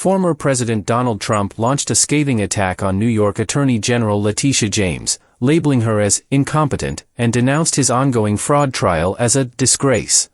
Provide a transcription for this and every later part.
Former President Donald Trump launched a scathing attack on New York Attorney General Letitia James, labeling her as incompetent, and denounced his ongoing fraud trial as a disgrace.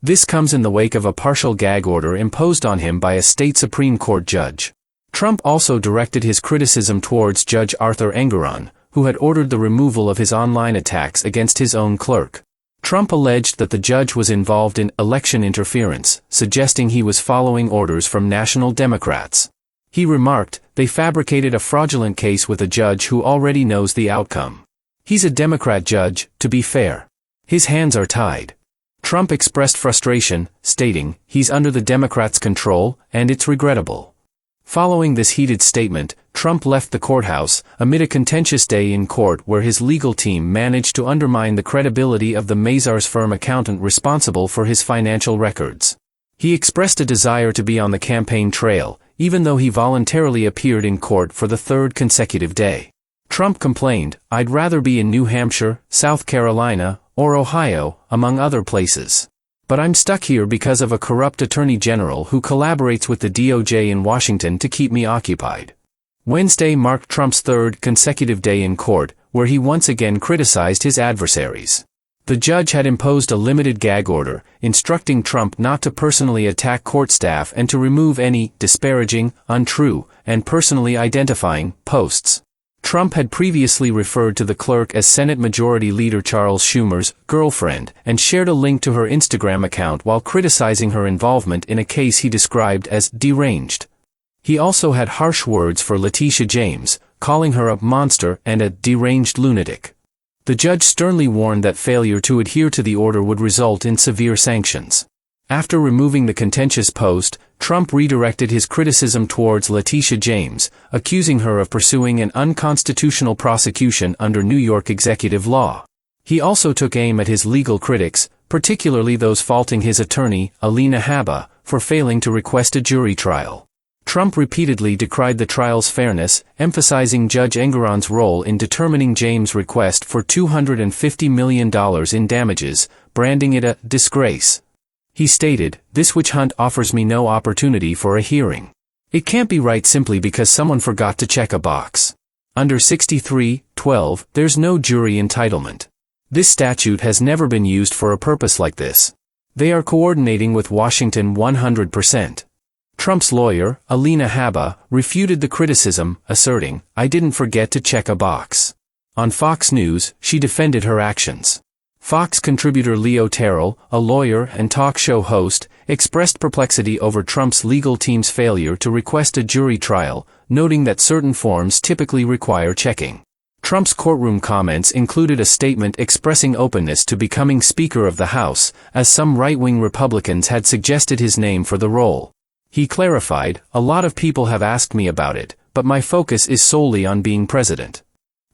This comes in the wake of a partial gag order imposed on him by a state Supreme Court judge. Trump also directed his criticism towards Judge Arthur Engoron, who had ordered the removal of his online attacks against his own clerk. Trump alleged that the judge was involved in election interference, suggesting he was following orders from national Democrats. He remarked, "They fabricated a fraudulent case with a judge who already knows the outcome. He's a Democrat judge, to be fair. His hands are tied." Trump expressed frustration, stating, "He's under the Democrats' control, and it's regrettable." Following this heated statement, Trump left the courthouse, amid a contentious day in court where his legal team managed to undermine the credibility of the Mazars firm accountant responsible for his financial records. He expressed a desire to be on the campaign trail, even though he voluntarily appeared in court for the third consecutive day. Trump complained, "I'd rather be in New Hampshire, South Carolina, or Ohio, among other places. But I'm stuck here because of a corrupt attorney general who collaborates with the DOJ in Washington to keep me occupied." Wednesday marked Trump's third consecutive day in court, where he once again criticized his adversaries. The judge had imposed a limited gag order, instructing Trump not to personally attack court staff and to remove any disparaging, untrue, and personally identifying posts. Trump had previously referred to the clerk as Senate Majority Leader Charles Schumer's girlfriend and shared a link to her Instagram account while criticizing her involvement in a case he described as deranged. He also had harsh words for Letitia James, calling her a monster and a deranged lunatic. The judge sternly warned that failure to adhere to the order would result in severe sanctions. After removing the contentious post, Trump redirected his criticism towards Letitia James, accusing her of pursuing an unconstitutional prosecution under New York executive law. He also took aim at his legal critics, particularly those faulting his attorney, Alina Habba, for failing to request a jury trial. Trump repeatedly decried the trial's fairness, emphasizing Judge Engoron's role in determining James' request for $250 million in damages, branding it a disgrace. He stated, "This witch hunt offers me no opportunity for a hearing. It can't be right simply because someone forgot to check a box. Under 63(12), there's no jury entitlement. This statute has never been used for a purpose like this. They are coordinating with Washington 100%. Trump's lawyer, Alina Habba, refuted the criticism, asserting, "I didn't forget to check a box." On Fox News, she defended her actions. Fox contributor Leo Terrell, a lawyer and talk show host, expressed perplexity over Trump's legal team's failure to request a jury trial, noting that certain forms typically require checking. Trump's courtroom comments included a statement expressing openness to becoming Speaker of the House, as some right-wing Republicans had suggested his name for the role. He clarified, "A lot of people have asked me about it, but my focus is solely on being president."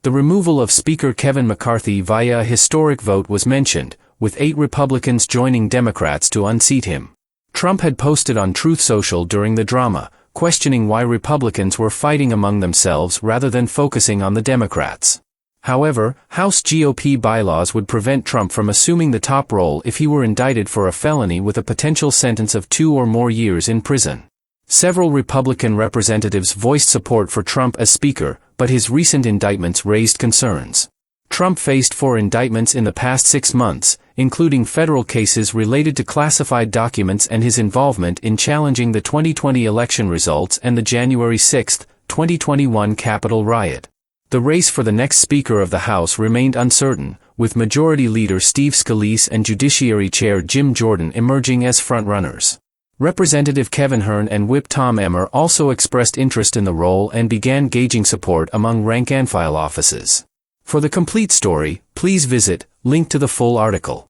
The removal of Speaker Kevin McCarthy via a historic vote was mentioned, with 8 Republicans joining Democrats to unseat him. Trump had posted on Truth Social during the drama, questioning why Republicans were fighting among themselves rather than focusing on the Democrats. However, House GOP bylaws would prevent Trump from assuming the top role if he were indicted for a felony with a potential sentence of 2 or more years in prison. Several Republican representatives voiced support for Trump as Speaker, but his recent indictments raised concerns. Trump faced 4 indictments in the past 6 months, including federal cases related to classified documents and his involvement in challenging the 2020 election results and the January 6, 2021 Capitol riot. The race for the next Speaker of the House remained uncertain, with Majority Leader Steve Scalise and Judiciary Chair Jim Jordan emerging as frontrunners. Representative Kevin Hern and Whip Tom Emmer also expressed interest in the role and began gauging support among rank-and-file offices. For the complete story, please visit link to the full article.